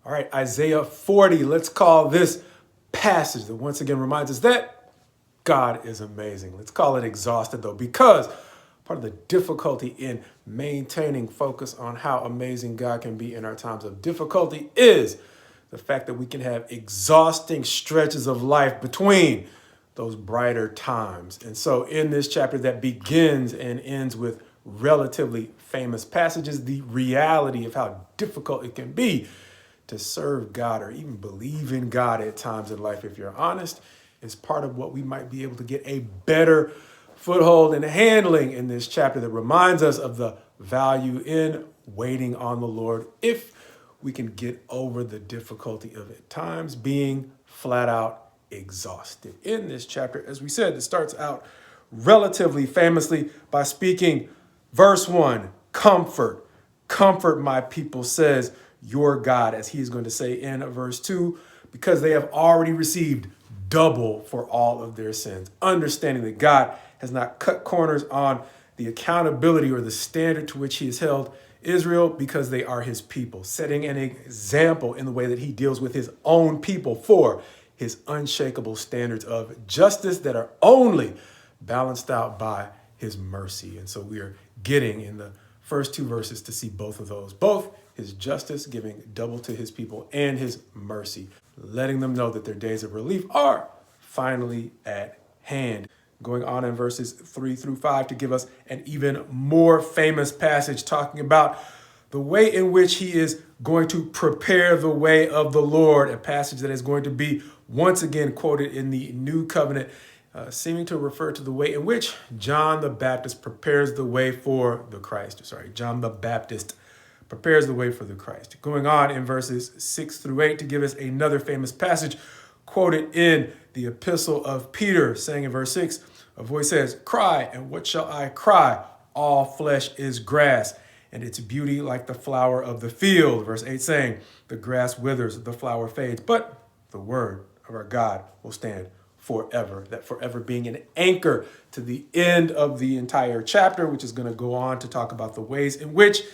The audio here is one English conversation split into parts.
All right, Isaiah 40. Let's call this passage that once again reminds us that God is amazing. Let's call it exhausted though, because part of the difficulty in maintaining focus on how amazing God can be in our times of difficulty is the fact that we can have exhausting stretches of life between those brighter times. And so in this chapter that begins and ends with relatively famous passages, the reality of how difficult it can be to serve God or even believe in God at times in life, if you're honest, is part of what we might be able to get a better foothold in handling in this chapter that reminds us of the value in waiting on the Lord if we can get over the difficulty of at times being flat out exhausted. In this chapter, as we said, it starts out relatively famously by speaking, verse 1, comfort. Comfort my people, says your God, as he's going to say in verse 2, because they have already received double for all of their sins. Understanding that God has not cut corners on the accountability or the standard to which he has held Israel because they are his people, setting an example in the way that he deals with his own people for his unshakable standards of justice that are only balanced out by his mercy. And so we are getting in the first two verses to see both of those, both his justice, giving double to his people, and his mercy, letting them know that their days of relief are finally at hand. Going on in verses 3 through 5 to give us an even more famous passage talking about the way in which he is going to prepare the way of the Lord, a passage that is going to be once again quoted in the New Covenant, seeming to refer to the way in which John the Baptist prepares the way for the Christ. John the Baptist prepares the way for the Christ. Going on in verses 6 through 8 to give us another famous passage quoted in the epistle of Peter, saying in verse 6, a voice says, cry, and what shall I cry? All flesh is grass, and its beauty like the flower of the field. Verse 8 saying, the grass withers, the flower fades, but the word of our God will stand forever. That forever being an anchor to the end of the entire chapter, which is going to go on to talk about the ways in which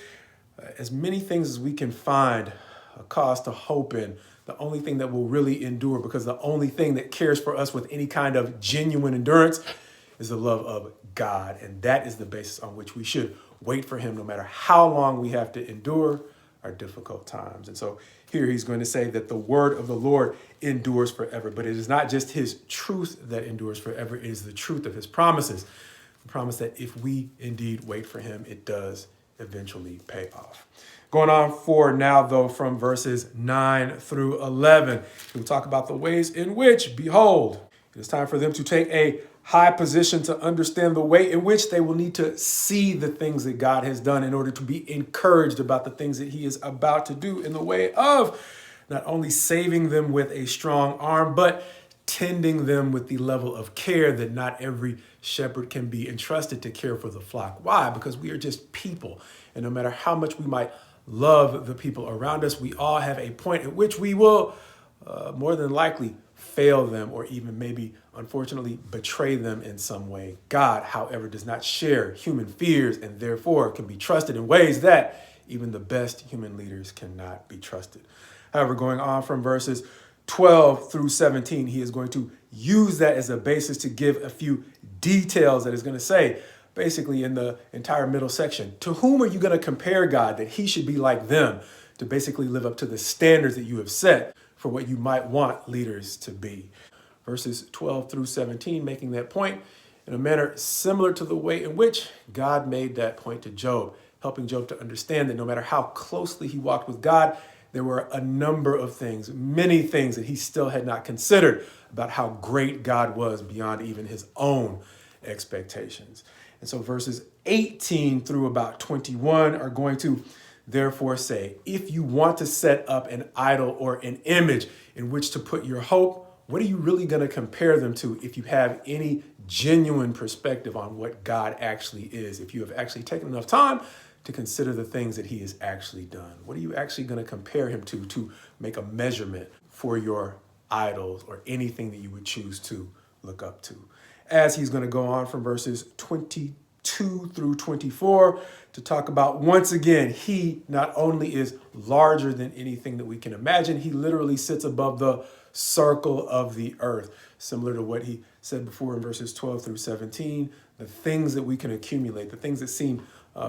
as many things as we can find a cause to hope in, the only thing that will really endure, because the only thing that cares for us with any kind of genuine endurance is the love of God. And that is the basis on which we should wait for him, no matter how long we have to endure our difficult times. And so here he's going to say that the word of the Lord endures forever, but it is not just his truth that endures forever. It is the truth of his promises. The promise that if we indeed wait for him, it does eventually pay off. Going on for now, though, from verses 9 through 11, we'll talk about the ways in which, behold, it is time for them to take a high position to understand the way in which they will need to see the things that God has done in order to be encouraged about the things that he is about to do in the way of not only saving them with a strong arm, but tending them with the level of care that not every shepherd can be entrusted to care for the flock. Why? Because we are just people. And no matter how much we might love the people around us, we all have a point at which we will more than likely fail them or even maybe, unfortunately, betray them in some way. God, however, does not share human fears and therefore can be trusted in ways that even the best human leaders cannot be trusted. However, going on from verses 12 through 17, he is going to use that as a basis to give a few details that is going to say, basically in the entire middle section, to whom are you going to compare God that he should be like them, to basically live up to the standards that you have set for what you might want leaders to be. Verses 12 through 17, making that point in a manner similar to the way in which God made that point to Job, helping Job to understand that no matter how closely he walked with God, there were a number of things, many things that he still had not considered about how great God was beyond even his own expectations. And so verses 18 through about 21 are going to therefore say, if you want to set up an idol or an image in which to put your hope, what are you really going to compare them to if you have any genuine perspective on what God actually is? If you have actually taken enough time to consider the things that he has actually done. What are you actually going to compare him to make a measurement for your idols or anything that you would choose to look up to? As he's going to go on from verses 22 2 through 24 to talk about, once again, he not only is larger than anything that we can imagine, he literally sits above the circle of the earth, similar to what he said before in verses 12 through 17, the things that we can accumulate, the things that seem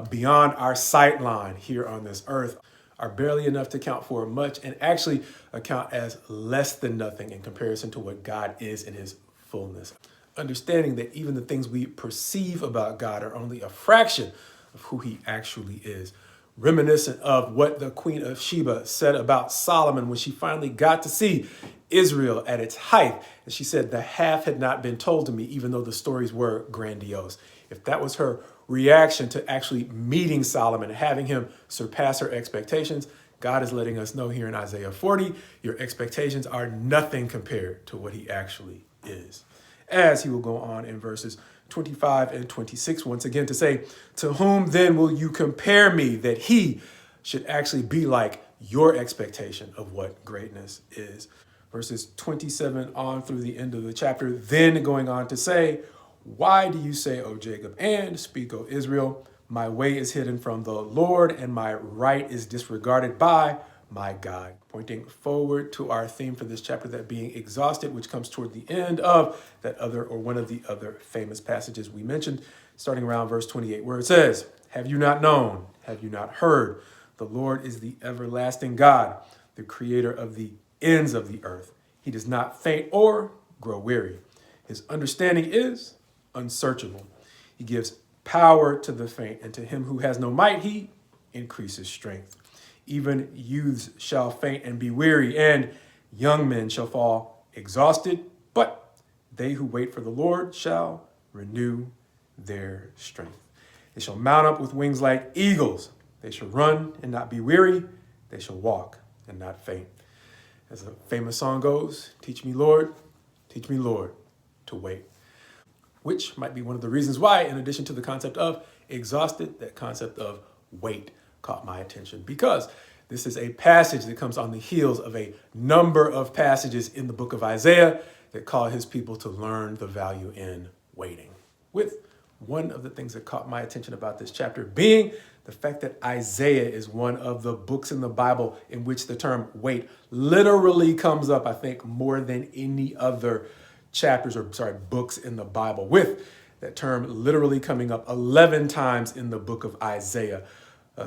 beyond our sight line here on this earth are barely enough to count for much and actually account as less than nothing in comparison to what God is in his fullness. Understanding that even the things we perceive about God are only a fraction of who he actually is. Reminiscent of what the Queen of Sheba said about Solomon when she finally got to see Israel at its height. And she said, the half had not been told to me, even though the stories were grandiose. If that was her reaction to actually meeting Solomon and having him surpass her expectations, God is letting us know here in Isaiah 40, your expectations are nothing compared to what he actually is. As he will go on in verses 25 and 26, once again to say, to whom then will you compare me, that he should actually be like your expectation of what greatness is? Verses 27 on through the end of the chapter, then going on to say, why do you say, O Jacob, and speak, O Israel, my way is hidden from the Lord, and my right is disregarded by my God. Pointing forward to our theme for this chapter, that being exhausted, which comes toward the end of that other, or one of the other famous passages we mentioned, starting around verse 28, where it says, have you not known? Have you not heard? The Lord is the everlasting God, the creator of the ends of the earth. He does not faint or grow weary. His understanding is unsearchable. He gives power to the faint, and to him who has no might, he increases strength. Even youths shall faint and be weary, and young men shall fall exhausted, but they who wait for the Lord shall renew their strength. They shall mount up with wings like eagles. They shall run and not be weary. They shall walk and not faint. As a famous song goes, teach me, Lord, to wait. Which might be one of the reasons why, in addition to the concept of exhausted, that concept of wait caught my attention, because this is a passage that comes on the heels of a number of passages in the book of Isaiah that call his people to learn the value in waiting. With one of the things that caught my attention about this chapter being the fact that Isaiah is one of the books in the Bible in which the term wait literally comes up, I think, more than any other books in the Bible, with that term literally coming up 11 times in the book of Isaiah,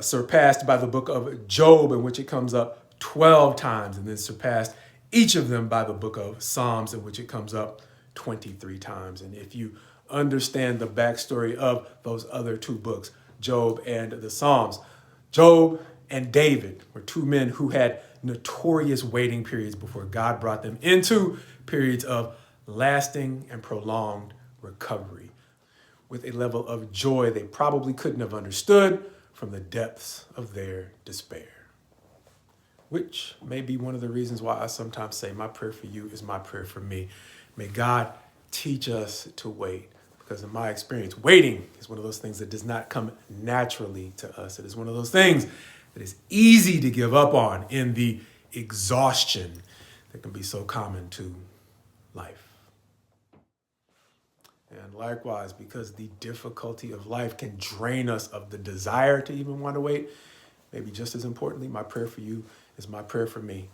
surpassed by the book of Job, in which it comes up 12 times, and then surpassed each of them by the book of Psalms, in which it comes up 23 times. And if you understand the backstory of those other two books, Job and the Psalms, Job and David were two men who had notorious waiting periods before God brought them into periods of lasting and prolonged recovery, with a level of joy they probably couldn't have understood from the depths of their despair. Which may be one of the reasons why I sometimes say my prayer for you is my prayer for me. May God teach us to wait, because in my experience, waiting is one of those things that does not come naturally to us. It is one of those things that is easy to give up on in the exhaustion that can be so common to life. And likewise, because the difficulty of life can drain us of the desire to even want to wait, maybe just as importantly, my prayer for you is my prayer for me.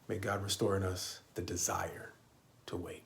May God restore in us the desire to wait.